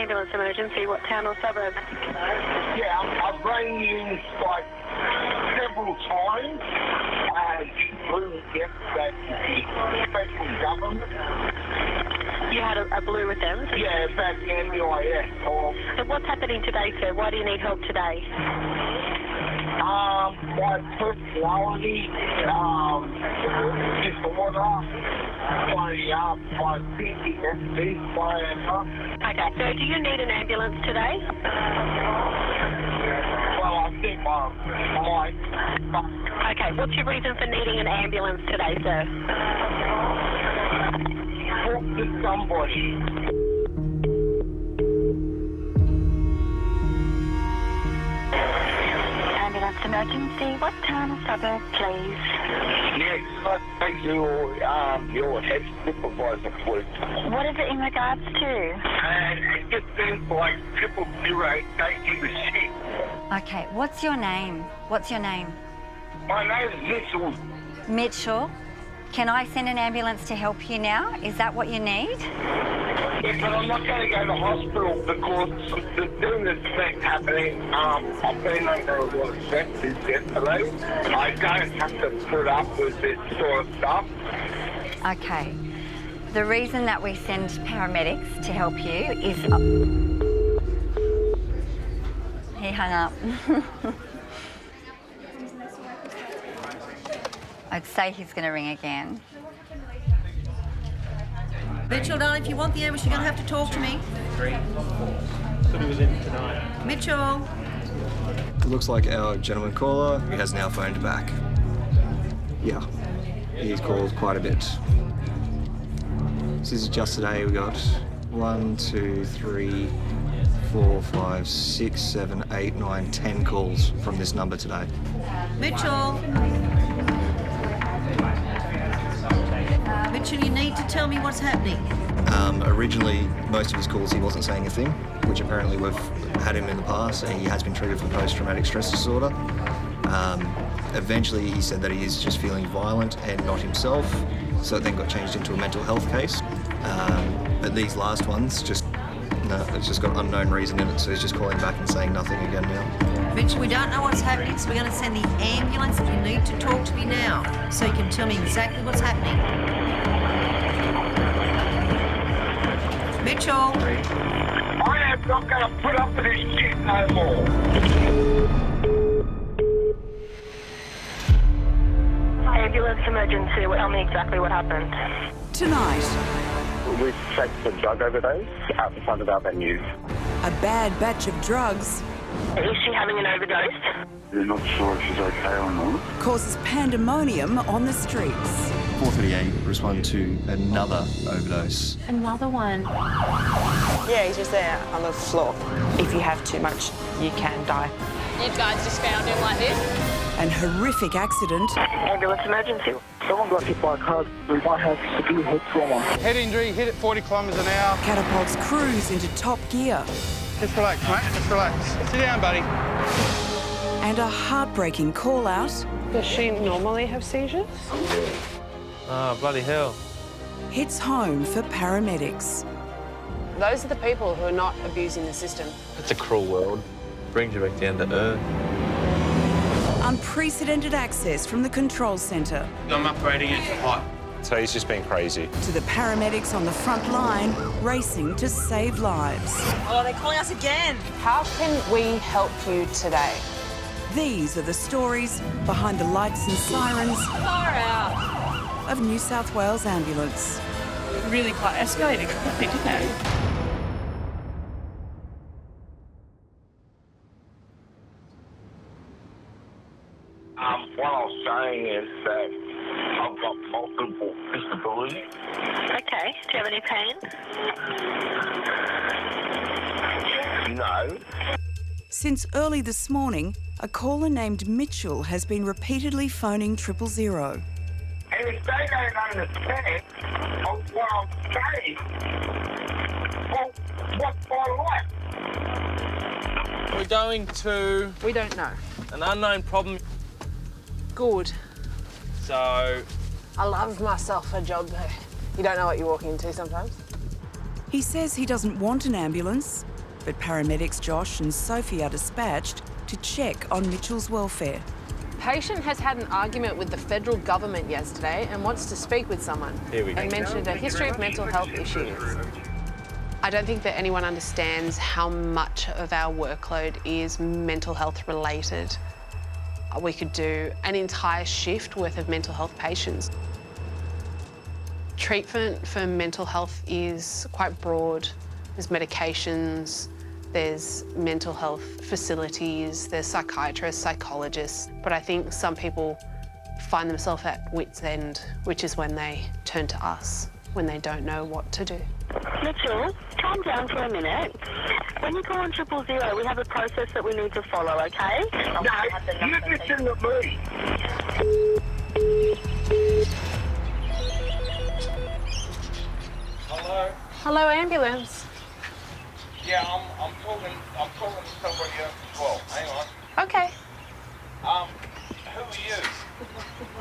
ambulance emergency? What town or suburb? Yeah, I've rang you like several times and blue yesterday the special government. You had a blue with them? Yeah, about the MUIS. So what's happening today, sir? Why do you need help today? My personality, disorder, my PTSD, Okay, so do you need an ambulance today? well, I think I might. Okay, what's your reason for needing an ambulance today, sir? Talk to somebody. Ambulance emergency, what town or suburb, please? Yes, I think your head supervisor, please. What is it in regards to? And it just seems like 000 taking the shit. Okay, what's your name? What's your name? My name is Mitchell. Mitchell. Can I send an ambulance to help you now? Is that what you need? Yeah, but I'm not going to go to hospital because the thing that's happening, I've been under a lot of stress since yesterday. I don't have to put up with this sort of stuff. Okay. The reason that we send paramedics to help you is... He hung up. I'd say he's going to ring again. Mitchell, darling, if you want the ambulance, you're going to have to talk to me. 3, 4. Thought he was in tonight. Mitchell. It looks like our gentleman caller has now phoned back. Yeah, he's called quite a bit. This is just today. We got 1, 2, 3, 4, 5, 6, 7, 8, 9, 10 calls from this number today. Mitchell. Mitchell, you need to tell me what's happening. Originally, most of his calls he wasn't saying a thing, which apparently we've had him in the past, and he has been treated for post-traumatic stress disorder. Eventually, he said that he is just feeling violent and not himself, so it then got changed into a mental health case. But these last ones, it's just got unknown reason in it, so he's just calling back and saying nothing again now. Mitchell, we don't know what's happening, so we're going to send the ambulance. You need to talk to me now, so you can tell me exactly what's happening. Mitchell. I am not going to put up with this shit no more. Ambulance emergency, tell me exactly what happened. Tonight, We've checked for drug overdose out the front of our venue. a bad batch of drugs Is she having an overdose? We're not sure if she's okay or not. causes pandemonium on the streets. 438 responded to another overdose. Another one. Yeah, he's just there on the floor. If you have too much, you can die. You guys just found him like this? An horrific accident Ambulance emergency. Someone got hit by a car. We might have severe head trauma. Head injury, hit at 40 kilometres an hour. catapults crews into top gear, Just relax, mate, just relax. Sit down, buddy. and a heartbreaking call-out Does she normally have seizures? Oh, bloody hell. hits home for paramedics. Those are the people who are not abusing the system. It's a cruel world. Brings you back down to earth. Unprecedented access from the control centre I'm upgrading it to hot. So he's just been crazy. to the paramedics on the front line racing to save lives. Oh, they're calling us again. How can we help you today? These are the stories behind the lights and sirens Far out. of New South Wales Ambulance. Really quite escalated quickly, didn't it? What I was saying is that I've got multiple disabilities. Okay, do you have any pain? No. Since early this morning, a caller named Mitchell has been repeatedly phoning 000. And if they don't understand what I'm saying, well, what's my life? We're going to We don't know. an unknown problem. Good. So, I love myself a job. You don't know what you're walking into sometimes. He says he doesn't want an ambulance, but paramedics Josh and Sophie are dispatched to check on Mitchell's welfare. Patient has had an argument with the federal government yesterday and wants to speak with someone. Here we go. And mentioned a history of mental health issues. I don't think that anyone understands how much of our workload is mental health related. We could do an entire shift worth of mental health patients. Treatment for mental health is quite broad. There's medications, there's mental health facilities, there's psychiatrists, psychologists, but I think some people find themselves at wit's end, which is when they turn to us, when they don't know what to do. Mitchell, calm down for a minute. When you call on 000, we have a process that we need to follow, okay? No, you listen to me. Hello? Hello, ambulance. Yeah, I'm talking to somebody else as well. Hang on. Okay. Who are you?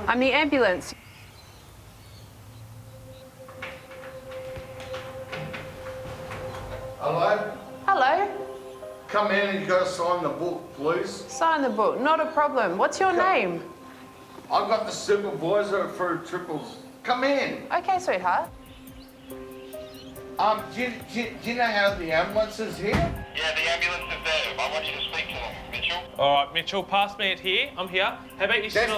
I'm the ambulance. Hello? Hello. Come in and you got to sign the book, please. Sign the book, not a problem. What's your name? I've got the supervisor for triples. Come in. Okay, sweetheart. Do you know how the ambulance is here? Yeah, the ambulance is there. I want you to speak to them, Mitchell. All right, Mitchell, pass me it here. I'm here. How about you sit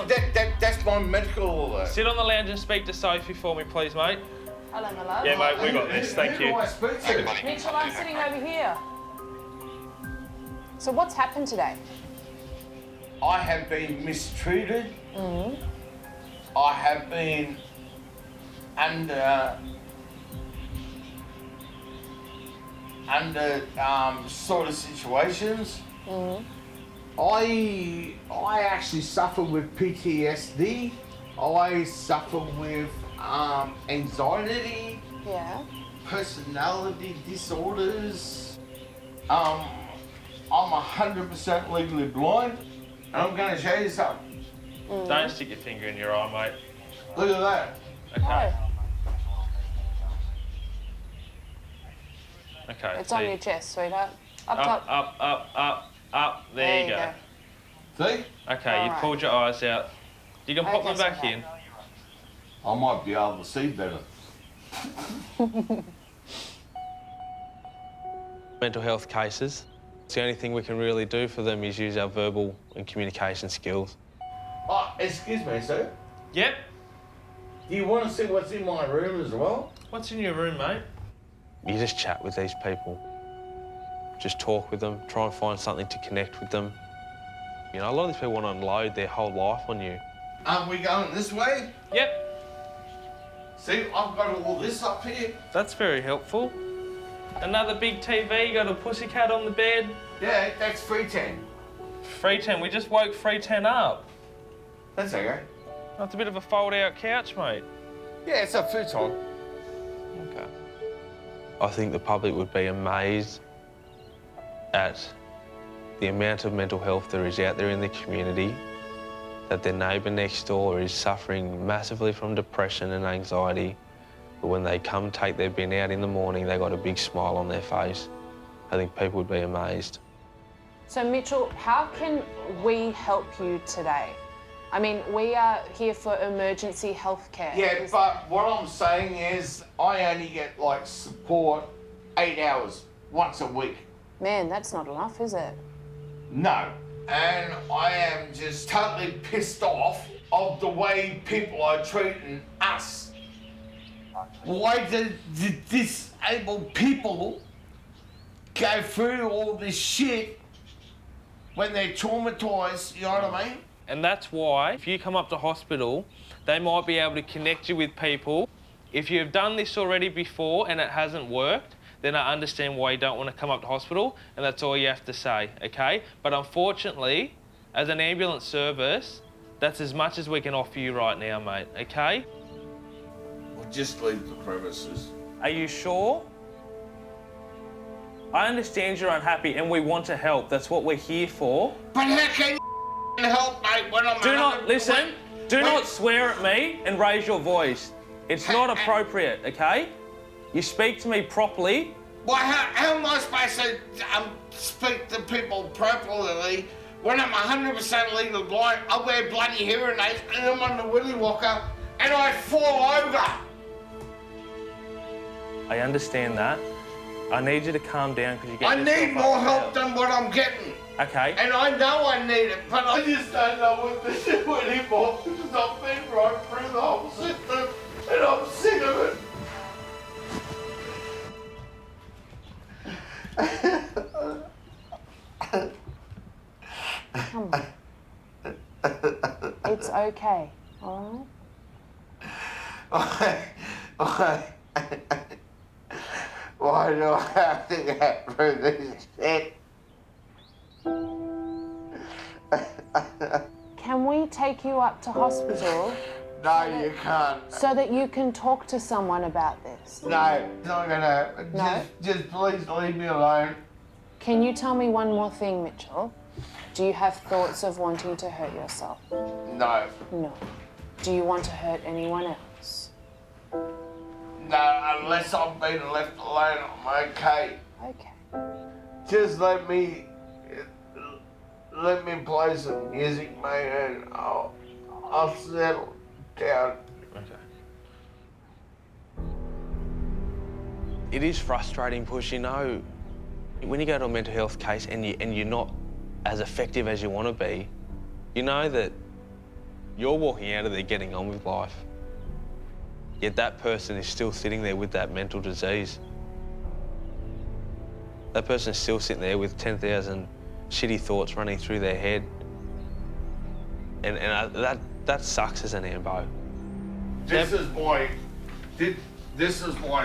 That's my medical. sit on the lounge and speak to Sophie for me, please, mate? Hello, hello. Yeah, mate, we got this. Thank Who you. do I speak to? Mitchell, I'm sitting over here. So what's happened today? I have been mistreated. I have been under sort of situations. I actually suffer with PTSD. I suffer with anxiety, Yeah. personality disorders. I'm 100% legally blind, and I'm going to show you something. Don't stick your finger in your eye, mate. Look at that. Okay. Oh, Okay. it's on your chest, sweetheart. Up Up, top. up. There you go. See? Okay, All you right. pulled your eyes out. You can pop Okay, them back sweetheart. in. I might be able to see better. Mental health cases. It's the only thing we can really do for them is use our verbal and communication skills. Oh, excuse me, sir. Yep. Do you want to see what's in my room as well? What's in your room, mate? You just chat with these people. Just talk with them, try and find something to connect with them. You know, a lot of these people want to unload their whole life on you. Aren't we going this way? Yep. See, I've got all this up here. That's very helpful. Another big TV, you got a pussycat on the bed. Yeah, that's 310. 310, we just woke 310 up. That's okay. That's a bit of a fold-out couch, mate. Yeah, it's a futon. Okay. I think the public would be amazed at the amount of mental health there is out there in the community, that their neighbour next door is suffering massively from depression and anxiety, but when they come take their bin out in the morning, they got a big smile on their face. I think people would be amazed. So, Mitchell, how can we help you today? I mean, we are here for emergency healthcare. Yeah, but what I'm saying is I only get, like, support 8 hours once a week. Man, that's not enough, is it? No. And I am just totally pissed off of the way people are treating us. Why do disabled people go through all this shit when they're traumatised, you know what I mean? And that's why, if you come up to hospital, they might be able to connect you with people. If you've done this already before and it hasn't worked, then I understand why you don't want to come up to hospital, and that's all you have to say, okay? But unfortunately, as an ambulance service, that's as much as we can offer you right now, mate, okay? We'll just leave the premises. Are you sure? I understand you're unhappy and we want to help. That's what we're here for. But how can you help, mate, when I'm... Do not, listen, do not swear at me and raise your voice. It's not appropriate, okay? You speak to me properly Well, how am I supposed to speak to people properly when I'm 100% legally blind? I wear bloody hearing aids and I'm on the willy walker and I fall over. I understand that. I need you to calm down because you get I need more help than what I'm getting. Okay. And I know I need it, but I just don't know what to do anymore because I've been right through the whole system and I'm sick of it. Come on. It's okay, all Why do I have to get through this shit? Can we take you up to hospital? No, you can't. So that you can talk to someone about this? No, it's not gonna happen. No? Just please leave me alone. Can you tell me one more thing, Mitchell? Do you have thoughts of wanting to hurt yourself? No. No. Do you want to hurt anyone else? No, unless I'm being left alone, I'm okay. Okay. Just let me play some music, mate, and I'll settle down. Okay. It is frustrating, Push, you know, when you go to a mental health case and you're not as effective as you want to be, you know that you're walking out of there getting on with life. Yet that person is still sitting there with that mental disease. That person is still sitting there with 10,000 shitty thoughts running through their head. And that sucks as an ambo. This is my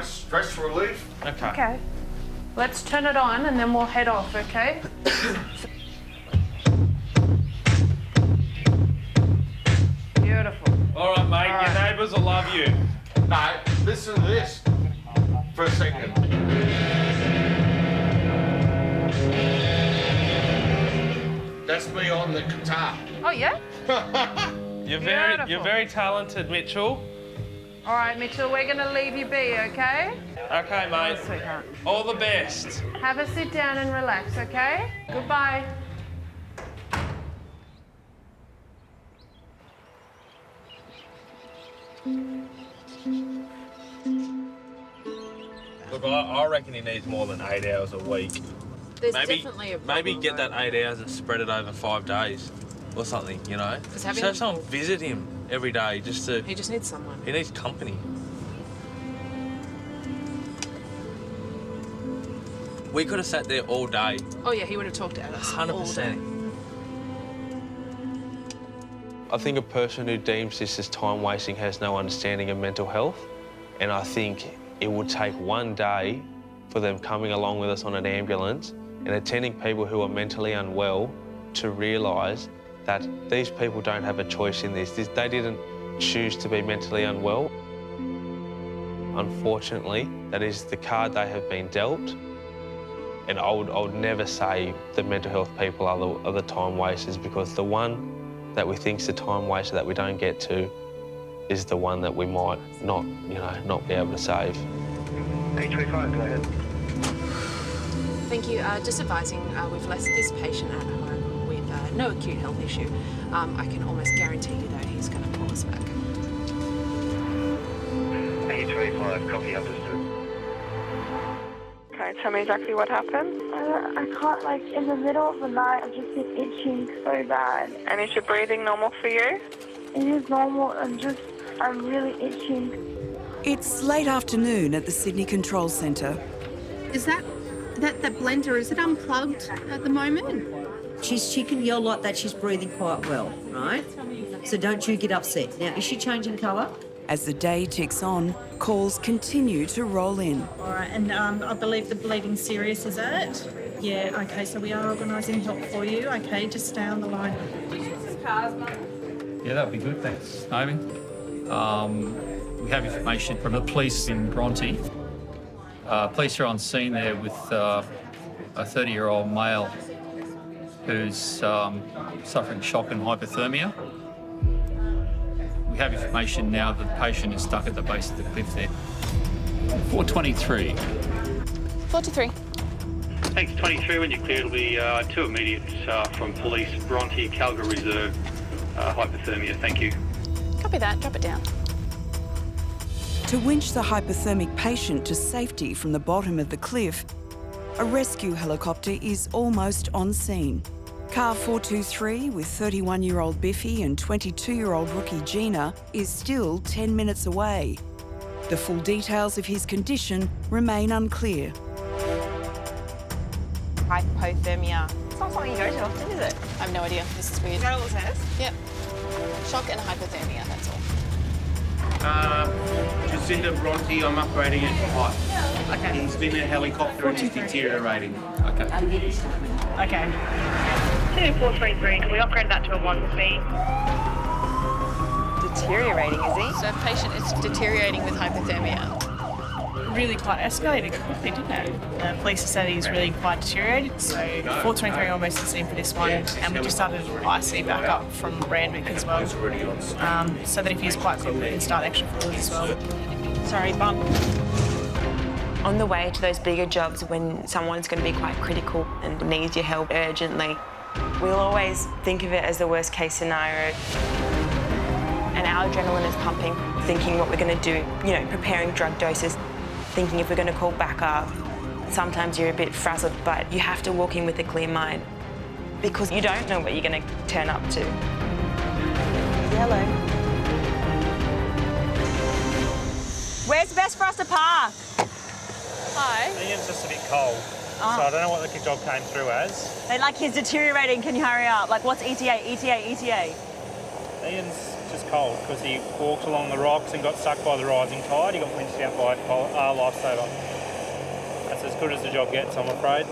stress relief. Okay. Okay. Let's turn it on and then we'll head off, okay? Beautiful. All right, mate, your neighbours will love you. No, listen to this for a second. That's me on the guitar. Oh, yeah? You're very talented, Mitchell. All right, Mitchell, we're going to leave you be, okay? Okay, mate. Oh, sweetheart. All the best. Have a sit down and relax, okay? Goodbye. Look, I reckon he needs more than 8 hours a week. There's definitely a problem. Maybe get that 8 hours and spread it over 5 days or something, you know? So someone visit him every day just to... He just needs someone. He needs company. We could have sat there all day. Oh yeah, he would have talked at us 100%. I think a person who deems this as time wasting has no understanding of mental health, and I think it would take one day for them coming along with us on an ambulance and attending people who are mentally unwell to realise that these people don't have a choice in this. They didn't choose to be mentally unwell. Unfortunately, that is the card they have been dealt. And I would never say the mental health people are the time wasters, because the one that we think's the time waster that we don't get to is the one that we might not be able to save. 825, go ahead. Thank you. Just advising, we've left this patient at home with no acute health issue. I can almost guarantee you that he's going to call us back. 825, copy, understood. Okay, tell me exactly what happened. I can't, like, in the middle of the night, I've just been itching so bad. And is your breathing normal for you? It is normal, I'm really itching. It's late afternoon at the Sydney Control Centre. Is that blender, is it unplugged at the moment? She can yell like that, she's breathing quite well, right? So don't you get upset. Now, is she changing colour? As the day ticks on, calls continue to roll in. All right, and I believe the bleeding's serious, is it? Yeah, okay, so we are organising help for you. Okay, just stay on the line. Yeah, that would be good, thanks, Amy. We have information from the police in Bronte. Police are on scene there with a 30-year-old male who's suffering shock and hypothermia. We have information now that the patient is stuck at the base of the cliff there. 423. 43. Thanks, 23. When you're clear, it'll be 2 immediates from police, Bronte, Calgary Reserve, hypothermia. Thank you. Copy that. Drop it down. To winch the hypothermic patient to safety from the bottom of the cliff, a rescue helicopter is almost on scene. Car 423 with 31-year-old Biffy and 22-year-old rookie Gina is still 10 minutes away. The full details of his condition remain unclear. Hypothermia. It's not something you go to often, is it? I have no idea. This is weird. Is that all it says? Yep. Shock and hypothermia, that's all. Jacinda Bronte, I'm upgrading it to hot. Okay. He's been in a helicopter and he's deteriorating. Okay. Okay. 2433, can we upgrade that to a 1 speed? Deteriorating, is he? So patient is deteriorating with hypothermia. Really quite escalated quickly, didn't it? The police have said he's really quite deteriorated, so 423 almost the same for this one, and we just started IC back up from Randwick as well, so that if he's quite quick, we can start extra fluid as well. Sorry, bump. On the way to those bigger jobs when someone's going to be quite critical and needs your help urgently, we'll always think of it as the worst case scenario. And our adrenaline is pumping, thinking what we're going to do, you know, preparing drug doses, thinking if we're going to call back up. Sometimes you're a bit frazzled, but you have to walk in with a clear mind because you don't know what you're going to turn up to. Yellow. Where's best for us to park? Hi. Ian's just a bit cold, so I don't know what the job came through as. They like he's deteriorating, can you hurry up? Like what's ETA, ETA, ETA? Ian's just cold because he walked along the rocks and got stuck by the rising tide. He got pinched out by a lifesaver. That's as good as the job gets, I'm afraid.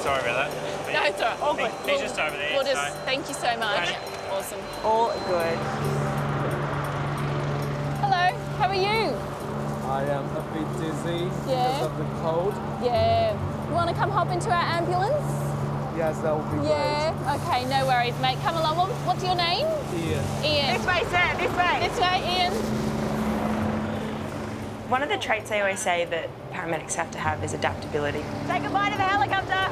Sorry about that. No, it's all right. All good. He's just over there. We'll just, thank you so much. Awesome. All good. Hello, how are you? I am a bit dizzy Yeah. because of the cold. Yeah. You want to come hop into our ambulance? Yes, that would be Yeah. Okay, no worries, mate. Come along. What's your name? great. Ian. Ian. This way, sir, this way. This way, Ian. One of the traits I always say that paramedics have to have is adaptability. Say goodbye to the helicopter.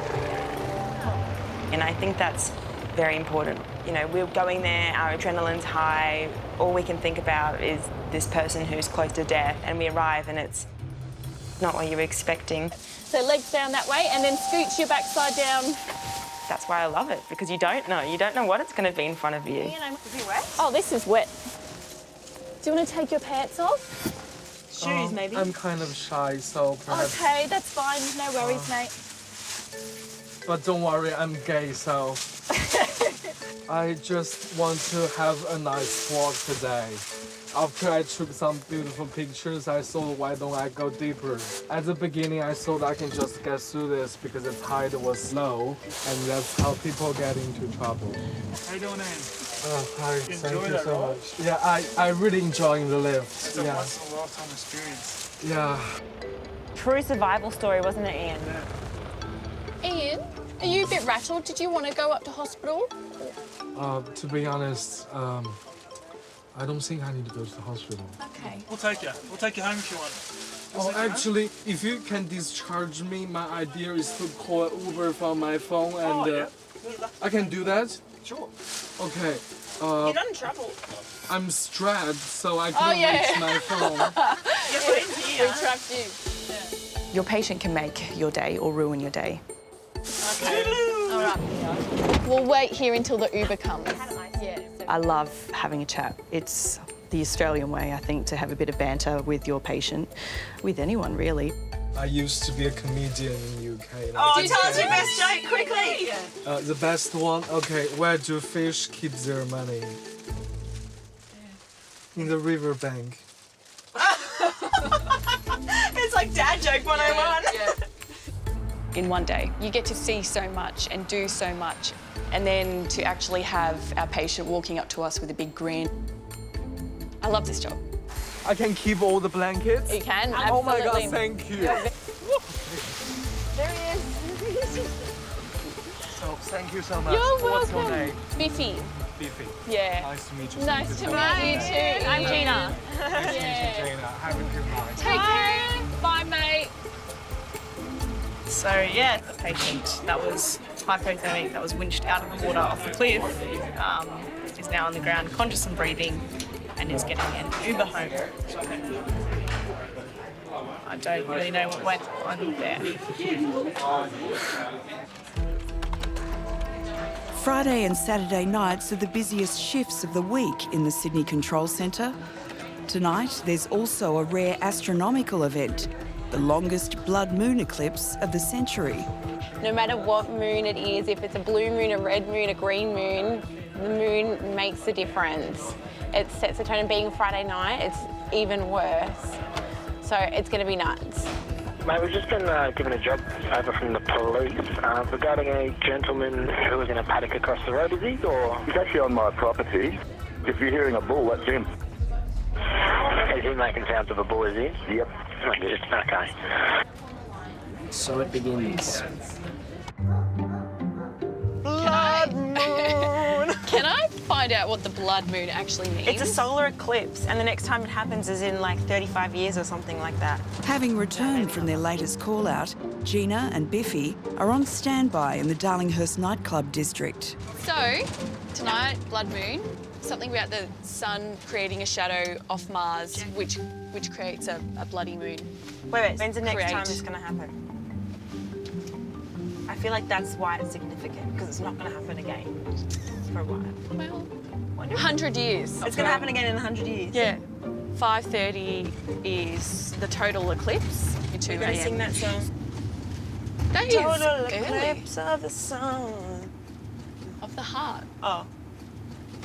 And I think that's very important. You know, we're going there, our adrenaline's high, all we can think about is this person who's close to death, and we arrive and it's not what you were expecting. So legs down that way and then scooch your backside down. That's why I love it, because you don't know what it's going to be in front of you. Is it wet? Oh, this is wet. Do you want to take your pants off? Shoes, maybe? I'm kind of shy, so perhaps... Okay, that's fine. No worries, mate. But don't worry, I'm gay, so... I just want to have a nice walk today. After I took some beautiful pictures, I thought, why don't I go deeper? At the beginning, I thought I can just get through this because the tide was low, and that's how people get into trouble. How you doing, Ian? Hi, thank you that, so right? much. Yeah, I really enjoying the lift. It's a Yeah. once-in-a-lifetime experience. Yeah. True survival story, wasn't it, Ian? Ian, are you a bit rattled? Did you want to go up to hospital? To be honest, I don't think I need to go to the hospital. Okay. We'll take you. We'll take you home if you want. Oh, actually, if you can discharge me, my idea is to call Uber from my phone and I can do that? Sure. Okay. You're not in trouble. I'm strapped, so I can't reach my phone. We trapped you. Your patient can make your day or ruin your day. Okay. All right. We'll wait here until the Uber comes. Yeah. I love having a chat. It's the Australian way, I think, to have a bit of banter with your patient, with anyone, really. I used to be a comedian in the UK. Oh, tell us your best joke, quickly! The best one? Okay, where do fish keep their money? In the riverbank. It's like dad joke 101. Yeah. In one day. You get to see so much and do so much. And then to actually have our patient walking up to us with a big grin. I love this job. I can keep all the blankets? You can, Oh my absolutely. God, thank you. There he is. So, thank you so much. You're What's welcome. your name? Biffy. Biffy. Yeah. Nice to meet you. Nice to meet you too. I'm Gina. Nice to meet you, Jana. Have a good night. Take care. Bye, mate. So yeah, the patient that was hypothermic, that was winched out of the water off the cliff, is now on the ground, conscious and breathing, and is getting an Uber home. I don't really know what went on there. Friday and Saturday nights are the busiest shifts of the week in the Sydney Control Centre. Tonight, there's also a rare astronomical event, the longest blood moon eclipse of the century. No matter what moon it is, if it's a blue moon, a red moon, a green moon, the moon makes a difference. It sets the tone, and being Friday night, it's even worse. So it's going to be nuts. Mate, we've just been given a job over from the police regarding a gentleman who was in a paddock across the road, is he? Or He's actually on my property. If you're hearing a bull, that's him. Is he making sounds of a bull, is he? Yep. Okay. So it begins. Blood moon! Can I find out what the blood moon actually means? It's a solar eclipse, and the next time it happens is in like 35 years or something like that. Having returned from their latest call-out, Gina and Biffy are on standby in the Darlinghurst nightclub district. So, tonight, blood moon, something about the sun creating a shadow off Mars, which creates a bloody moon. Wait, when's the next time it's going to happen? I feel like that's why it's significant, because it's not going to happen again for a while. Well, 100 years. It's going to happen again in 100 years? Yeah. 5:30 is the total eclipse. 2 You're going to sing that song? That is Total early. eclipse of the sun. Of the heart. Oh.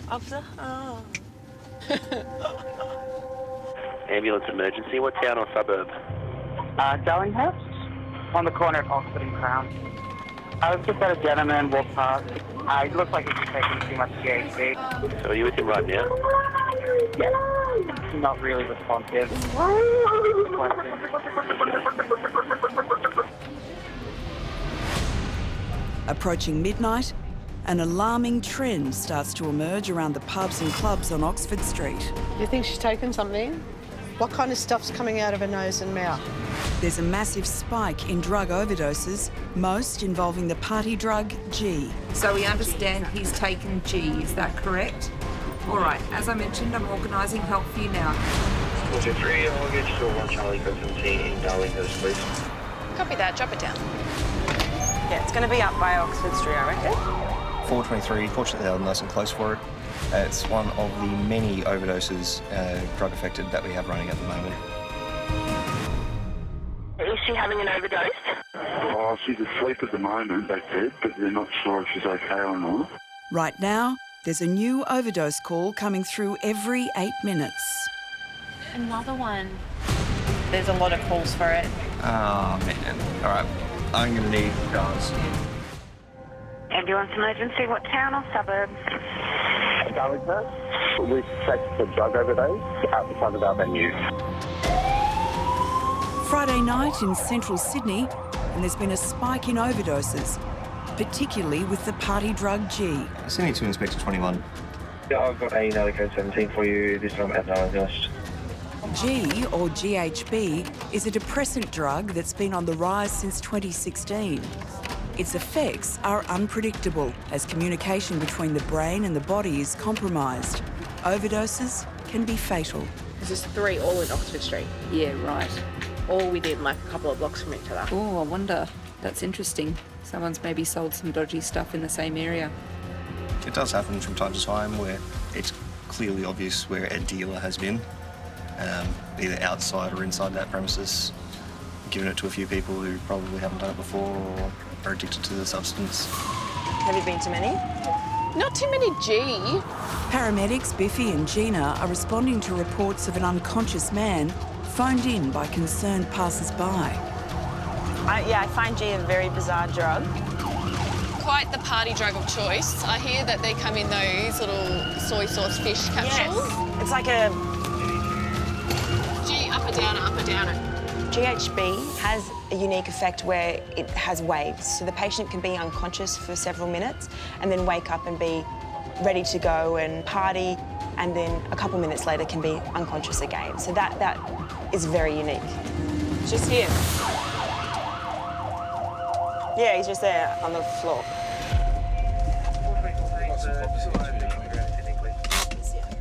Of the heart. Ambulance emergency, what town or suburb? Darlinghurst, on the corner of Oxford and Crown. I was just had a gentleman walk past. He looked like he was taking too much THC. So are you with him right now? Yeah. Not really responsive. Approaching midnight, an alarming trend starts to emerge around the pubs and clubs on Oxford Street. You think she's taken something? What kind of stuff's coming out of her nose and mouth? There's a massive spike in drug overdoses, most involving the party drug G. So we understand he's taken G, is that correct? All right, as I mentioned, I'm organising help for you now. 423, I'll get you to 1 Charlie 17 in Darlinghurst, please. Copy that, drop it down. Yeah, it's going to be up by Oxford Street, I reckon. 423, fortunately they're nice and close for it. It's one of the many overdoses, drug affected, that we have running at the moment. Is she having an overdose? Oh, she's asleep at the moment, they said, but they're not sure if she's okay or not. Right now, there's a new overdose call coming through every 8 minutes. Another one. There's a lot of calls for it. Oh, man. All right, I'm going to need guys. Ambulance emergency, what town or suburb? Darlinghurst. We checked the drug overdose out the front of our venue. Friday night in central Sydney, and there's been a spike in overdoses, particularly with the party drug G. Sydney to Inspector 21. Yeah, I've got a Narrated 17 for you. This time at Darlinghurst. G, or GHB, is a depressant drug that's been on the rise since 2016. Its effects are unpredictable as communication between the brain and the body is compromised. Overdoses can be fatal. There's 3 all in Oxford Street. Yeah, right. All within like a couple of blocks from each other. Oh, I wonder. That's interesting. Someone's maybe sold some dodgy stuff in the same area. It does happen from time to time where it's clearly obvious where a dealer has been, either outside or inside that premises, given it to a few people who probably haven't done it before or are addicted to the substance. Have you been to many? Not too many G. Paramedics Biffy and Gina are responding to reports of an unconscious man phoned in by concerned passers-by. I find G a very bizarre drug. Quite the party drug of choice. I hear that they come in those little soy sauce fish capsules. Yes. It's like a... G, up or downer. GHB has a unique effect where it has waves. So the patient can be unconscious for several minutes and then wake up and be ready to go and party, and then a couple minutes later can be unconscious again. So that is very unique. Just here. Yeah, he's just there on the floor.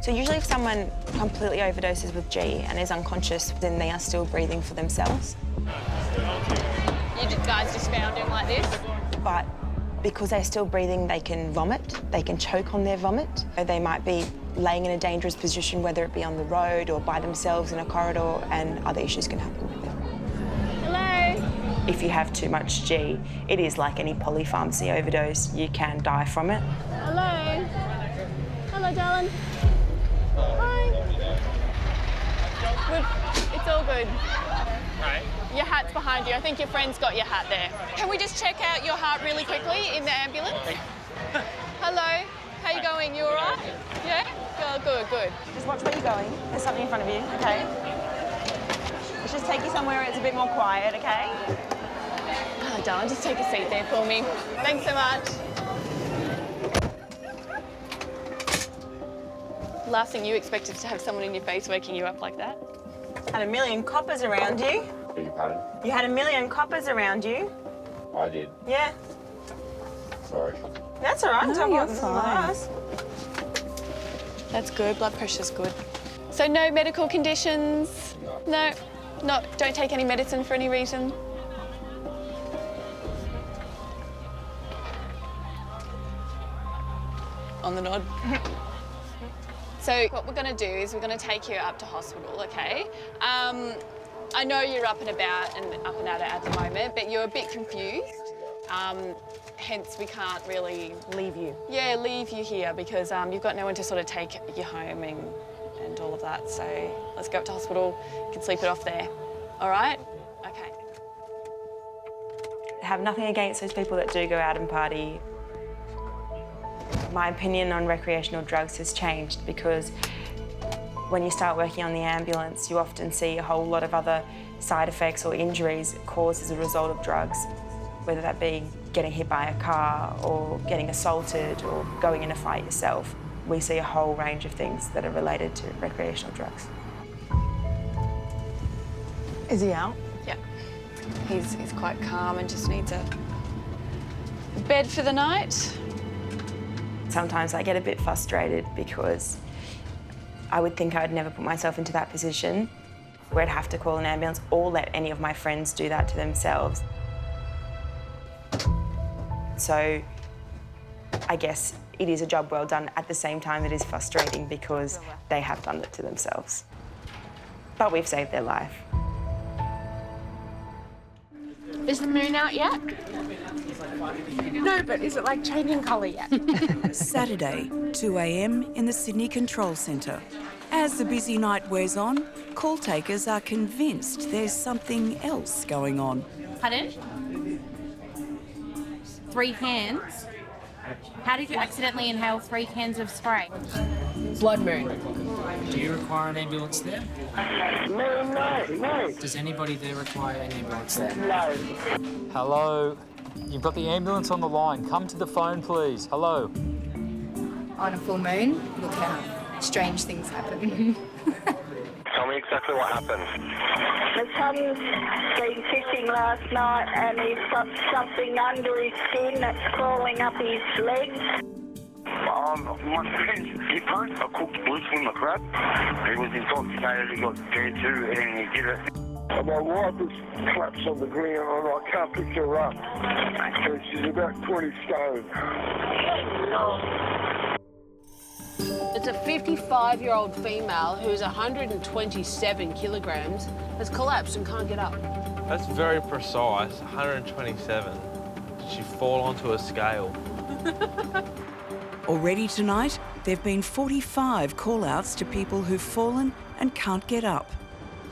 So usually if someone completely overdoses with G and is unconscious, then they are still breathing for themselves. You guys just found him like this? But because they're still breathing, they can vomit, they can choke on their vomit. They might be laying in a dangerous position, whether it be on the road or by themselves in a corridor, and other issues can happen with them. Hello? If you have too much G, it is like any polypharmacy overdose. You can die from it. Hello? Hello, darling. Hi. Good. It's all good. Right. Your hat's behind you. I think your friend's got your hat there. Can we just check out your heart really quickly in the ambulance? Hello. How you going? You all right? Yeah? Oh, good, good. Just watch where you're going. There's something in front of you, okay? Let's just take you somewhere where it's a bit more quiet, okay? Oh, darling, just take a seat there for me. Thanks so much. Last thing you expected to have someone in your face waking you up like that. Had a million coppers around you. Beg your pardon? You had a million coppers around you. I did. Yeah. Sorry. That's all right. No, Don't you're worry, fine. this is That's good. Blood pressure's good. So no medical conditions? No. No. Don't take any medicine for any reason? On the nod. So what we're going to do is we're going to take you up to hospital, okay? I know you're up and about and up and at it at the moment, but you're a bit confused. Hence, we can't really leave you. Yeah, leave you here because you've got no one to sort of take you home and all of that. So let's go up to hospital. You can sleep it off there. All right? Okay. I have nothing against those people that do go out and party. My opinion on recreational drugs has changed because when you start working on the ambulance, you often see a whole lot of other side effects or injuries caused as a result of drugs, whether that be getting hit by a car or getting assaulted or going in a fight yourself. We see a whole range of things that are related to recreational drugs. Is he out? Yeah. He's quite calm and just needs a bed for the night. Sometimes I get a bit frustrated because I would think I'd never put myself into that position where I'd have to call an ambulance or let any of my friends do that to themselves. So I guess it is a job well done. At the same time, it is frustrating because they have done it to themselves. But we've saved their life. Is the moon out yet? No, but is it like changing colour yet? Saturday, 2 a.m. in the Sydney Control Centre. As the busy night wears on, call takers are convinced there's something else going on. Pardon? 3 cans? How did you accidentally inhale 3 cans of spray? Blood moon. Do you require an ambulance there? No. Does anybody there require an ambulance there? No. Hello? You've got the ambulance on the line. Come to the phone, please. Hello? On a full moon, look how strange things happen. Tell me exactly what happened. My son's been fishing last night and he's got something under his skin that's crawling up his legs. My friend, I cooked blue swimmer crab. He was intoxicated, he got there too, and he did it. My wife is collapsed on the ground and I can't pick her up. So she's about 20 stone. It's a 55-year-old female who's 127 kilograms, has collapsed and can't get up. That's very precise, 127. Did she fall onto a scale? Already tonight, there have been 45 call-outs to people who've fallen and can't get up.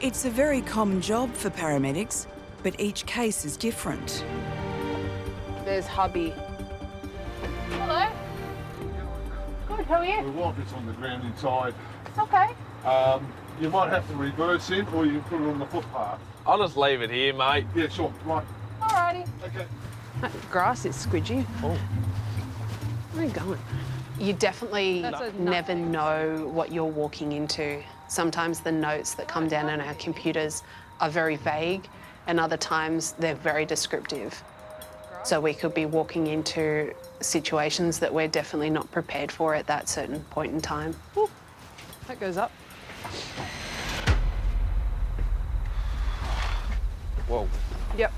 It's a very common job for paramedics, but each case is different. There's hubby. Hello. Good, how are you? The wife is on the ground inside. Okay. You might have to reverse it or you can put it on the footpath. I'll just leave it here, mate. Yeah, sure. Right. Alrighty. Okay. That grass is squidgy. Oh. Where are you going? You definitely never know what you're walking into. Sometimes the notes that come down on our computers are very vague, and other times they're very descriptive. So we could be walking into situations that we're definitely not prepared for at that certain point in time. Ooh, that goes up. Whoa. Yep.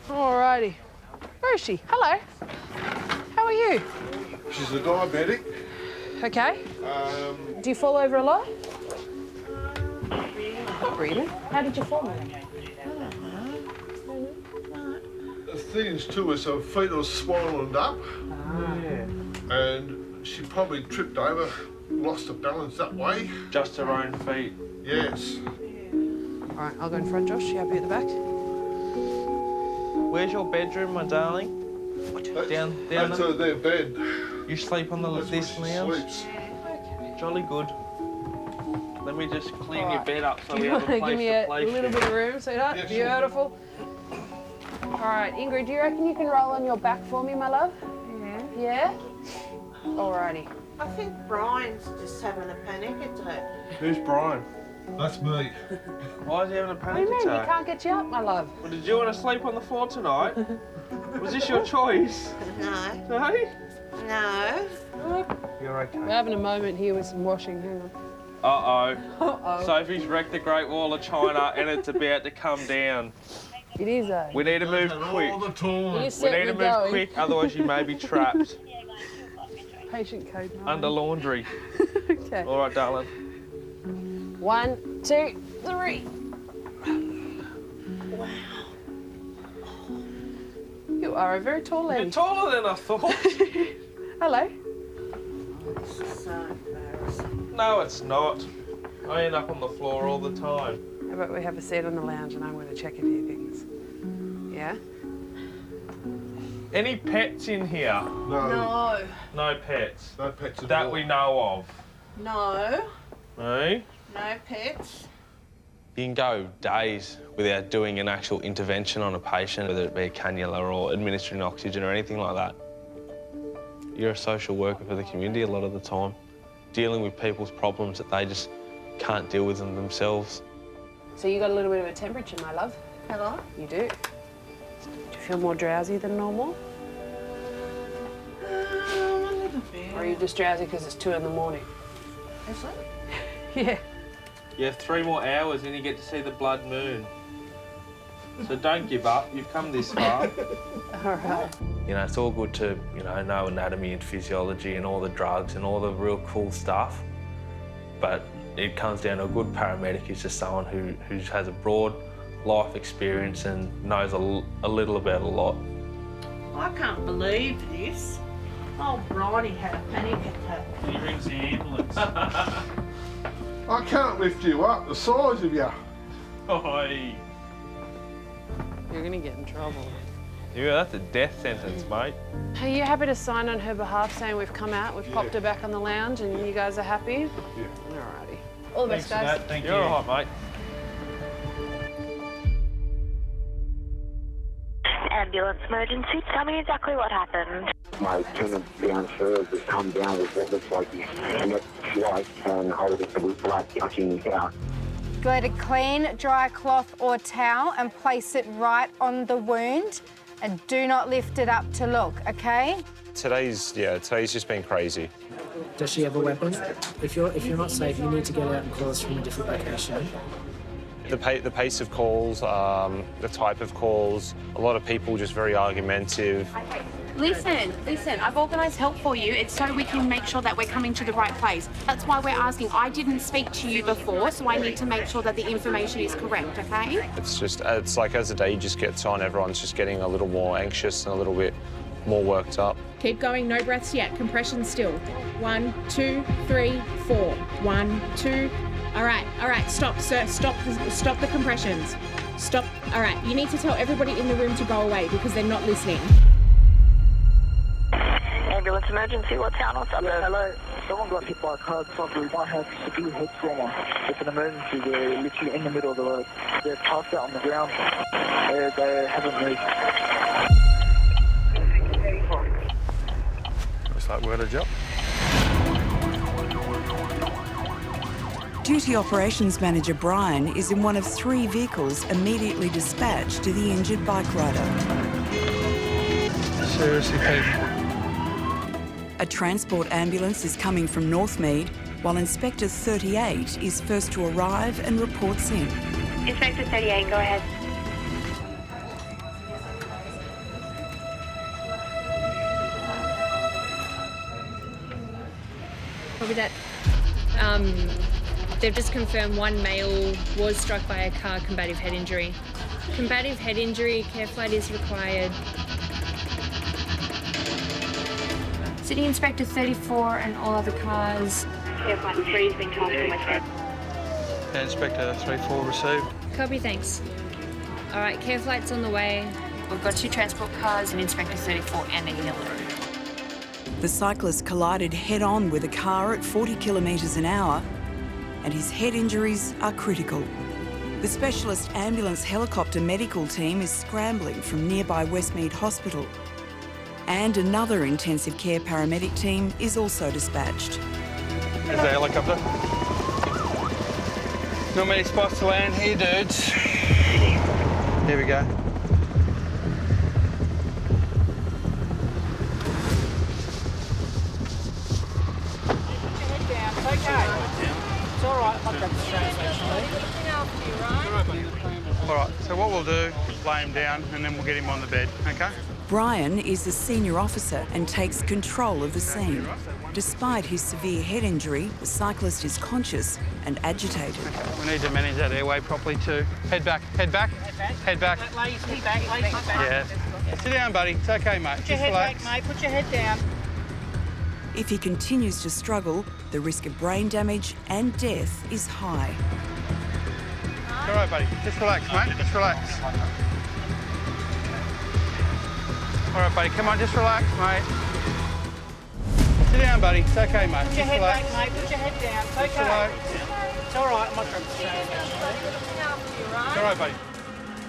Alrighty. Where is she? Hello. How are you? She's a diabetic. Okay. Do you fall over a lot? Not really. How did you fall? The thing is too is her feet are swollen up. And she probably tripped over, lost her balance that way. Just her own feet? Yes. All right, I'll go in front, Josh. You happy at the back? Where's your bedroom, my darling? Down That's their bed. You sleep on this lounge? Jolly good. Let me just clean your bed up so we have a place to give me place a little you. bit of room, sweetheart? Yes, Beautiful. All right, Ingrid, do you reckon you can roll on your back for me, my love? Yeah? Alrighty. I think Brian's just having a panic attack. Who's Brian? That's me. Why is he having a What do panic you mean? attack? You can't get you up, my love. Well, did you want to sleep on the floor tonight? Was this your choice? No. No? No. You're okay. We're having a moment here with some washing. Hang on. Uh-oh. Uh-oh. Sophie's wrecked the Great Wall of China and it's about to come down. It is, eh? We need to move quick. All the time. You We set need me to move going. quick, otherwise you may be trapped Patient code 9. under laundry. Okay. All right, darling. 1, 2, 3. Wow. You are a very tall lady. You're taller than I thought. Hello. This is so embarrassing. No, it's not. I end up on the floor all the time. How about we have a seat on the lounge and I'm going to check a few things. Yeah? Any pets in here? No. No pets. No pets at That all. we know of. No. No? No pets. You can go days without doing an actual intervention on a patient, whether it be a cannula or administering oxygen or anything like that. You're a social worker for the community a lot of the time, dealing with people's problems that they just can't deal with them themselves. So you got a little bit of a temperature, my love. Hello? You do. Do you feel more drowsy than normal? A little bit. Or are you just drowsy because it's 2 in the morning? Is it? Yeah. You have 3 more hours and you get to see the blood moon. So don't give up, you've come this far. All right. You know, it's all good to, know anatomy and physiology and all the drugs and all the real cool stuff, but it comes down to a good paramedic is just someone who has a broad life experience and knows a little about a lot. I can't believe this. Oh, Bridie had a panic attack. He rings the ambulance. I can't lift you up, the size of you. Oi. You're going to get in trouble. Yeah, that's a death sentence, mate. Are you happy to sign on her behalf saying we've come out, we've popped her back on the lounge and you guys are happy? Yeah. Alrighty. All the best, Thanks for guys. that. Thank You're you. all right, mate. Ambulance emergency. Tell me exactly what happened. My tenant downstairs has come down with what looks like his neck slice and holding the blood gushing out. Get a clean, dry cloth or towel and place it right on the wound and do not lift it up to look, okay? Today's just been crazy. Does she have a weapon? If you're not safe, you need to get out and call us from a different location. The pace of calls, the type of calls, a lot of people just very argumentative. Listen, I've organised help for you. It's so we can make sure that we're coming to the right place. That's why we're asking. I didn't speak to you before, so I need to make sure that the information is correct, okay? It's like as the day just gets on, everyone's just getting a little more anxious and a little bit more worked up. Keep going, no breaths yet. Compression still. 1, 2, 3, 4. 1, 2. All right, stop, sir. Stop the compressions. Stop. All right, you need to tell everybody in the room to go away because they're not listening. Ambulance emergency, what town or suburb? Hello. Someone got hit by a car. We might have severe head trauma. It's an emergency. They're literally in the middle of the road. They're passed out on the ground. They haven't moved. Looks like we're at a job. Duty Operations Manager Brian is in one of 3 vehicles immediately dispatched to the injured bike rider. Seriously, people. A transport ambulance is coming from Northmead, while Inspector 38 is first to arrive and reports in. Inspector 38, go ahead. Probably that. They've just confirmed one male was struck by a car, combative head injury. Combative head injury, care flight is required. City Inspector 34 and all other cars. Care flight 3 has been tasked on my head. Inspector 34 received. Copy, thanks. All right, care flight's on the way. We've got 2 transport cars and Inspector 34 and a yellow. The cyclist collided head-on with a car at 40 kilometres an hour, and his head injuries are critical. The specialist ambulance helicopter medical team is scrambling from nearby Westmead Hospital, and another intensive care paramedic team is also dispatched. There's the helicopter. Not many spots to land here, dudes. Here we go. All right, I'll grab the straps actually. All right, so what we'll do, lay him down and then we'll get him on the bed, okay? Brian is a senior officer and takes control of the scene. Despite his severe head injury, the cyclist is conscious and agitated. We need to manage that airway properly too. Head back, head back, head back. Lazy back, lazy back. Yeah. Sit down, buddy. It's okay, mate. Put your head back, mate. Put your head down. If he continues to struggle, the risk of brain damage and death is high. All right, buddy. Just relax, mate. Just relax. All right, buddy. Come on, just relax, mate. Sit down, buddy. It's okay, mate. Put your head back, mate. Put your head down. It's okay. It's all right. I might grab the straps actually. It's all right, buddy.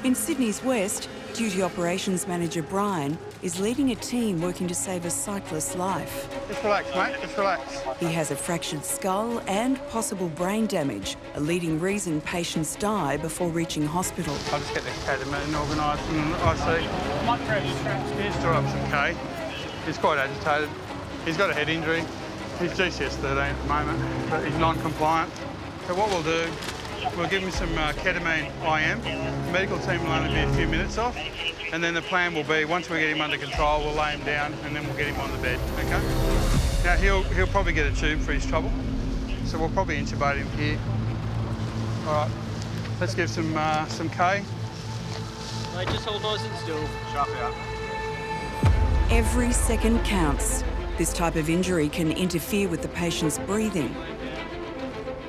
In Sydney's West, Duty Operations Manager Brian is leading a team working to save a cyclist's life. Just relax, mate. Just relax. He has a fractured skull and possible brain damage, a leading reason patients die before reaching hospital. I'll just get the ketamine organised and I see. Might grab the straps. He's still up some K. He's quite agitated. He's got a head injury. He's GCS 13 at the moment, but he's non-compliant. So what we'll do, we'll give him some ketamine IM. The medical team will only be a few minutes off, and then the plan will be, once we get him under control, we'll lay him down and then we'll get him on the bed, okay? Now, he'll probably get a tube for his trouble, so we'll probably intubate him here. All right, let's give some K. Mate, just hold nice and still. Sharp out. Every second counts. This type of injury can interfere with the patient's breathing.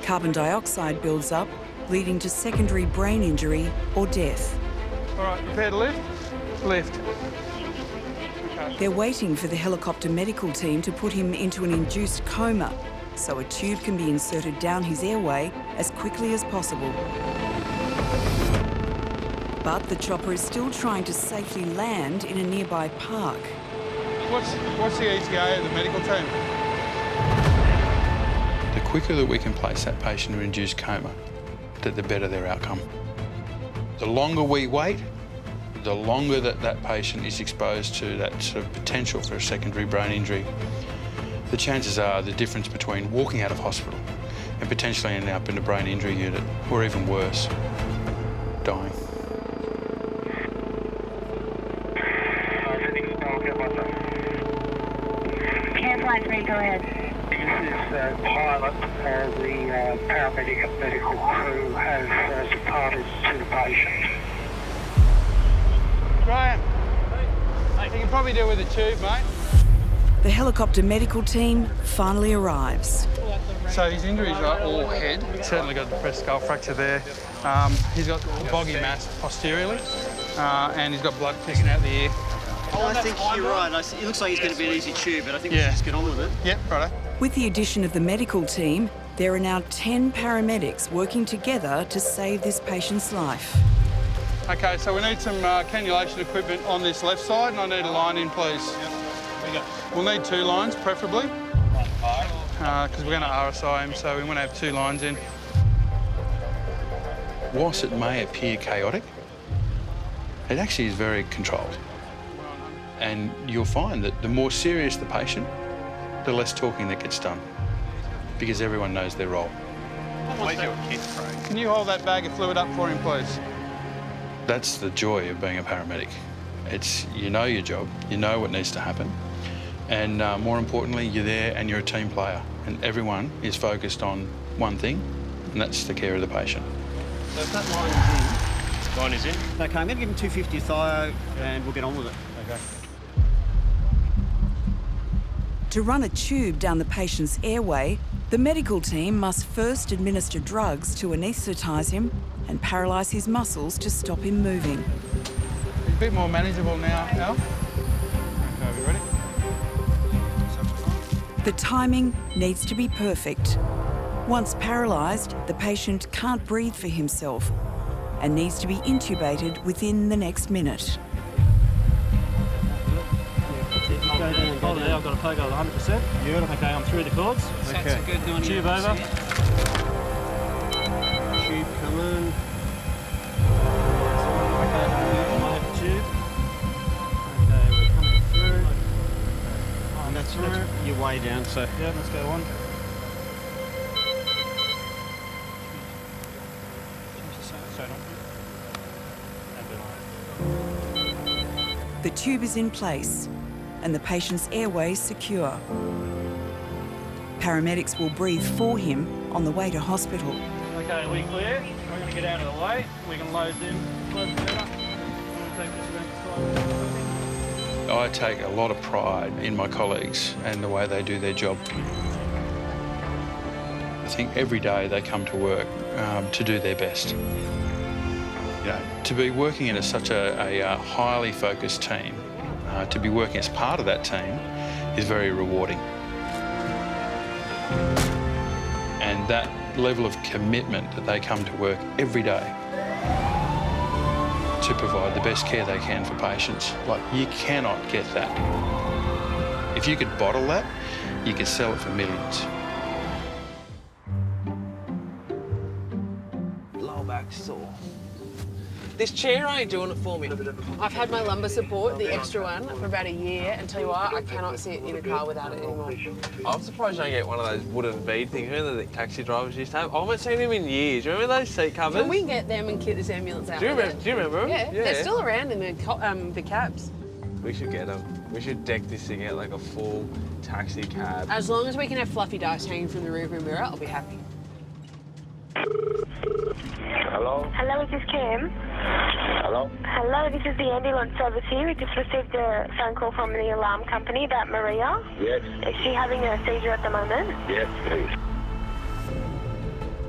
Carbon dioxide builds up, leading to secondary brain injury or death. All right, prepare to lift? Lift. Okay. They're waiting for the helicopter medical team to put him into an induced coma, so a tube can be inserted down his airway as quickly as possible. But the chopper is still trying to safely land in a nearby park. What's the ETA of the medical team? The quicker that we can place that patient in induced coma, the better their outcome. The longer we wait, the longer that patient is exposed to that sort of potential for a secondary brain injury, the chances are the difference between walking out of hospital and potentially ending up in a brain injury unit, or even worse, dying. Flight 3, go ahead. This is the pilot. The paramedic and medical crew has departed to the patient. Graham, you can probably do with a tube, mate. The helicopter medical team finally arrives. So his injuries are all head. He's certainly got a depressed skull fracture there. He's got a boggy mass posteriorly, and he's got blood pissing out the ear. I think you're right. It looks like he's going to be an easy tube, but I think we should just get on with it. Yep, righto. With the addition of the medical team, there are now 10 paramedics working together to save this patient's life. Okay, so we need some cannulation equipment on this left side, and I need a line in, please. We'll need 2 lines, preferably, because we're going to RSI him, so we want to have 2 lines in. whilst it may appear chaotic, it actually is very controlled. And you'll find that the more serious the patient, the less talking that gets done, because everyone knows their role. Can you hold that bag of fluid up for him, please? That's the joy of being a paramedic. It's, you know your job, you know what needs to happen, and more importantly, you're there and you're a team player, and everyone is focused on one thing, and that's the care of the patient. So if that line is in. Okay, I'm going to give him 250 thio and we'll get on with it. Okay. To run a tube down the patient's airway, the medical team must first administer drugs to anaesthetise him and paralyse his muscles to stop him moving. It's a bit more manageable now, Al. Okay, we ready? The timing needs to be perfect. Once paralysed, the patient can't breathe for himself and needs to be intubated within the next minute. Hold it there, I've got a pogo at 100%. Beautiful. Okay, I'm through the cords. Okay. That's a good 90%. Tube over. Tube coming. Okay, left tube. Okay, we're coming through. And that's your way down, so yeah, let's go on. The tube is in place and the patient's airway secure. Paramedics will breathe for him on the way to hospital. Okay, we clear. We're going to get out of the way. We can load them. I take a lot of pride in my colleagues and the way they do their job. I think every day they come to work to do their best. You know, to be working in such a highly focused team, to be working as part of that team is very rewarding. And that level of commitment that they come to work every day to provide the best care they can for patients, like, you cannot get that. If you could bottle that, you could sell it for millions. Low back sore. This chair ain't doing it for me. I've had my lumbar support, the extra one, for about a year, and tell you what, I cannot sit in a car without it anymore. I'm surprised you don't get one of those wooden bead things, remember that taxi drivers used to have? I haven't seen them in years. Remember those seat covers? Can we get them and kit this ambulance out? Do you remember them? Yeah, they're still around in the cabs. We should get them. We should deck this thing out like a full taxi cab. As long as we can have fluffy dice hanging from the rearview mirror, I'll be happy. Hello? Hello, is this Kim? Hello? Hello, this is the ambulance service here. We just received a phone call from the alarm company about Maria. Yes. Is she having a seizure at the moment? Yes, please.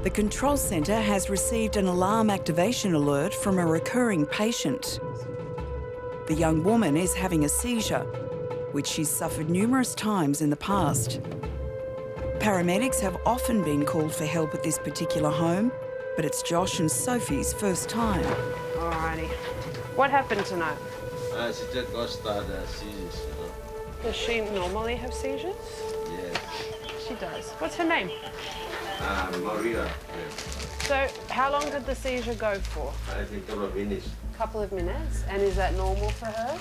The control centre has received an alarm activation alert from a recurring patient. The young woman is having a seizure, which she's suffered numerous times in the past. Paramedics have often been called for help at this particular home, but it's Josh and Sophie's first time. Alrighty. What happened tonight? She just got started seizures. Does she normally have seizures? Yes. She does. What's her name? Maria. So, how long did the seizure go for? I think a couple of minutes. A couple of minutes. And is that normal for her?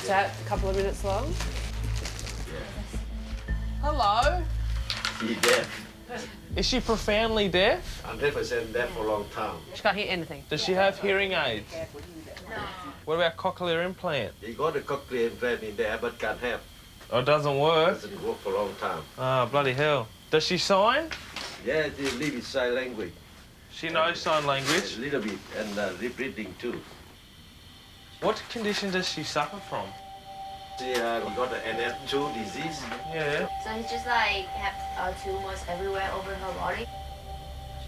Is that a couple of minutes long? Yes. Hello? She's deaf. Is she profoundly deaf? I'm deaf for a long time. She can't hear anything. Does she have hearing aids? No. What about cochlear implant? He got a cochlear implant in there, but can't have. Oh, it doesn't work? Doesn't work for a long time. Ah, bloody hell. Does she sign? Yeah, they live in sign language. She knows sign language? A little bit, and lip reading too. What condition does she suffer from? She got an NF2 disease. Yeah. So it's just like have tumors everywhere over her body.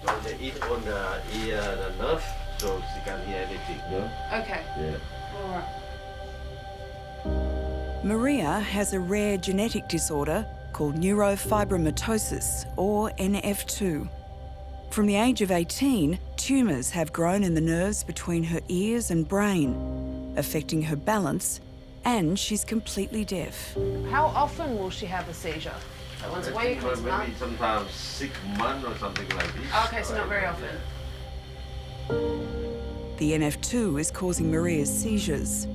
So they eat on the ear, the nerve, so she can't hear anything. Yeah. Okay. Yeah. All right. Maria has a rare genetic disorder called neurofibromatosis, or NF2. From the age of 18, tumours have grown in the nerves between her ears and brain, affecting her balance, and she's completely deaf. How often will she have a seizure? Once a week, once a month? Maybe sometimes 6 months or something like this. Okay, so not very often. The NF2 is causing Maria's seizures.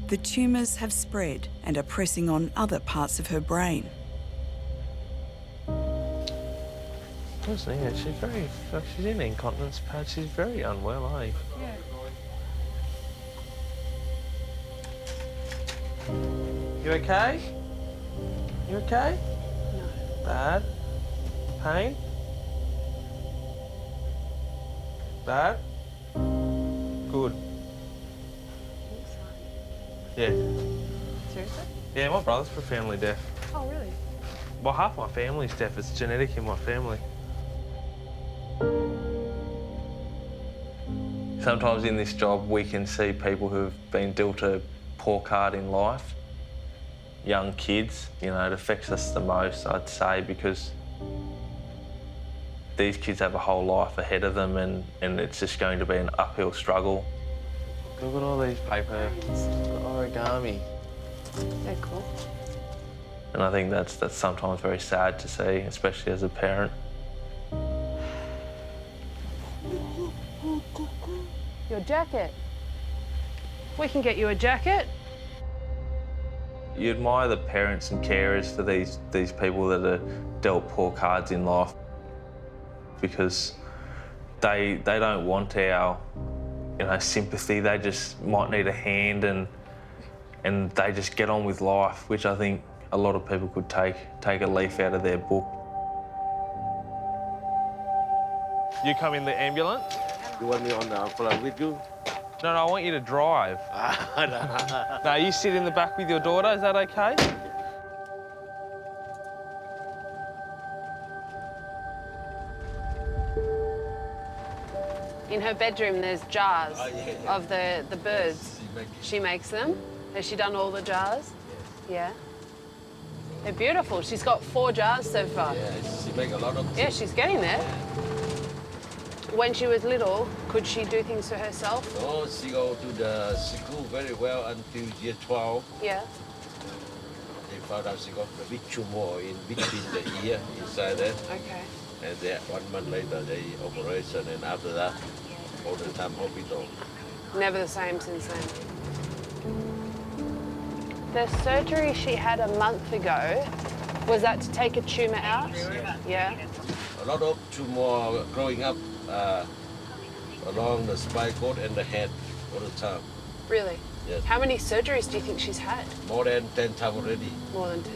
The tumours have spread and are pressing on other parts of her brain. She's very, she's in incontinence pad. She's very unwell, eh? Yeah. You okay? You okay? No. Bad? Pain? Bad? Good. Yeah. Seriously? Yeah, my brother's profoundly deaf. Oh, really? Well, half my family's deaf. It's genetic in my family. Sometimes in this job, we can see people who've been dealt a poor card in life. Young kids, you know, it affects us the most, I'd say, because these kids have a whole life ahead of them and it's just going to be an uphill struggle. Look at all these paper, origami. They're cool. And I think that's sometimes very sad to see, especially as a parent. Your jacket. We can get you a jacket. You admire the parents and carers for these people that are dealt poor cards in life because they don't want our sympathy. They just might need a hand and they just get on with life, which I think a lot of people could take a leaf out of their book. You come in the ambulance? You want me on the front with you? No, I want you to drive. No, you sit in the back with your daughter, is that okay? In her bedroom, there's jars of the birds. She makes them. Has she done all the jars? Yeah. They're beautiful. She's got 4 jars so far. Yeah, she make a lot of... Yeah, she's getting there. When she was little, could she do things for herself? Oh, she go to the school very well until year 12. Yeah. They found out she got a big tumor in between the ear, inside there. Okay. And then 1 month later, they operation, and after that, all the time hospital. Never the same since then. The surgery she had a month ago, was that to take a tumour out? Yeah. A lot of tumor growing up along the spinal cord and the head all the time. Really? Yes. How many surgeries do you think she's had? More than 10 times already. More than 10.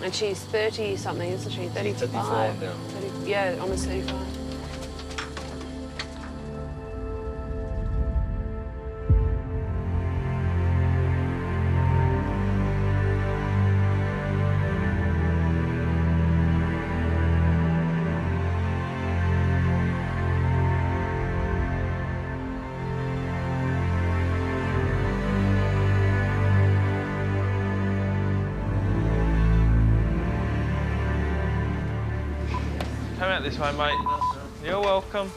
And she's 30-something, isn't she? 35? 34 now. 30, yeah, almost 35. Come out this way, mate. You're welcome.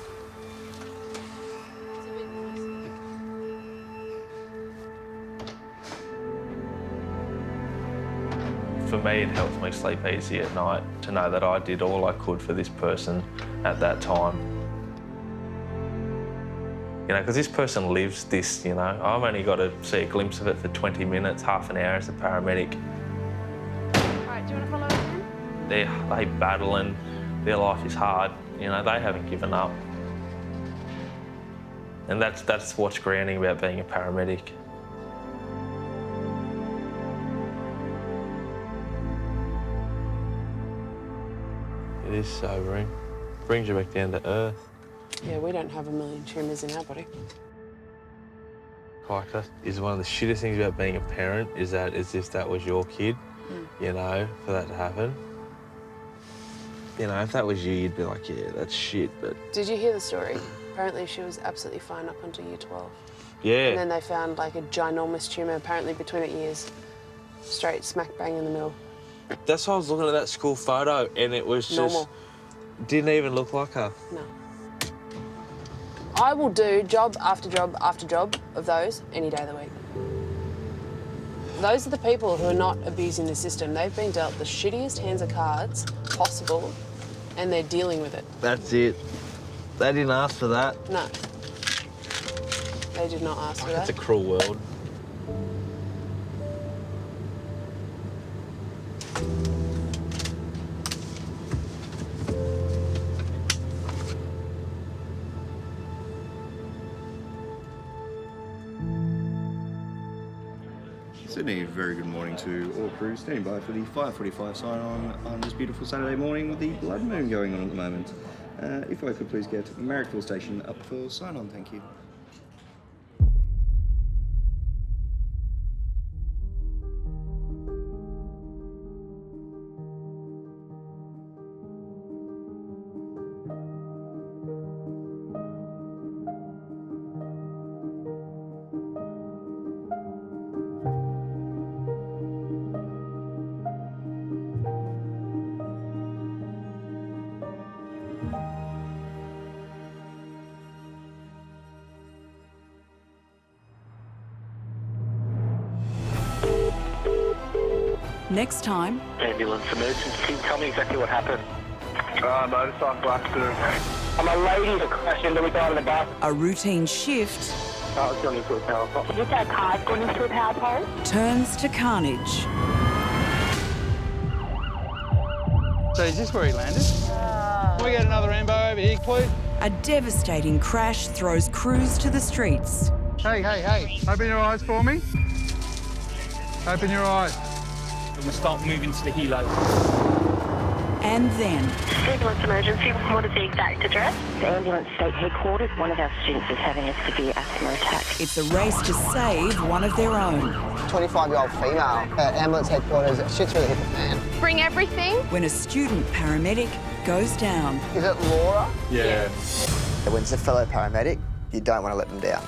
For me, it helps me sleep easy at night to know that I did all I could for this person at that time. You know, because this person lives this, you know. I've only got to see a glimpse of it for 20 minutes, half an hour as a paramedic. All right, do you want to follow us in? They battle and their life is hard. You know, they haven't given up. And that's what's grounding about being a paramedic. It is sobering. Brings you back down to earth. Yeah, we don't have a million tumours in our body. Like, that is one of the shittest things about being a parent, is that as if that was your kid, you know, for that to happen. You know, if that was you, you'd be like, yeah, that's shit, but... Did you hear the story? Apparently she was absolutely fine up until year 12. Yeah. And then they found like a ginormous tumour apparently between her ears. Straight smack bang in the middle. That's why I was looking at that school photo and it was just... Normal. Didn't even look like her. No. I will do job after job after job of those any day of the week. Those are the people who are not abusing the system. They've been dealt the shittiest hands of cards possible and they're dealing with it. That's it. They didn't ask for that. No. They did not ask for that. It's a cruel world. Sydney, very good morning to all crew standing by for the 5:45 sign on this beautiful Saturday morning with the blood moon going on at the moment. If I could please get Marrickville Station up for sign on, thank you. Next time, Ambulance emergency. Tell me exactly what happened. Motorcycle accident. I'm a lady that crashed into a guy in the bus. a routine shift Oh, it's gone into a power pole. Is that car's gone into a power pole? turns to carnage. So is this where he landed? Can we get another ambo over here, please? A devastating crash throws crews to the streets. Hey, hey, hey. Open your eyes for me. Open your eyes. We'll start moving to the helo. And then Ambulance emergency. What is the exact address? The ambulance state headquarters. One of our students is having a severe asthma attack. it's a race to save one of their own. 25-year-old female at ambulance headquarters. Shit's really hit the fan. Bring everything. When a student paramedic goes down. Is it Laura? Yeah. When it's a fellow paramedic, you don't want to let them down.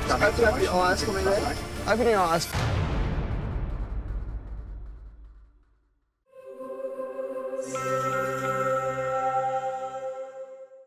Open your eyes for me, Lee. Open your eyes.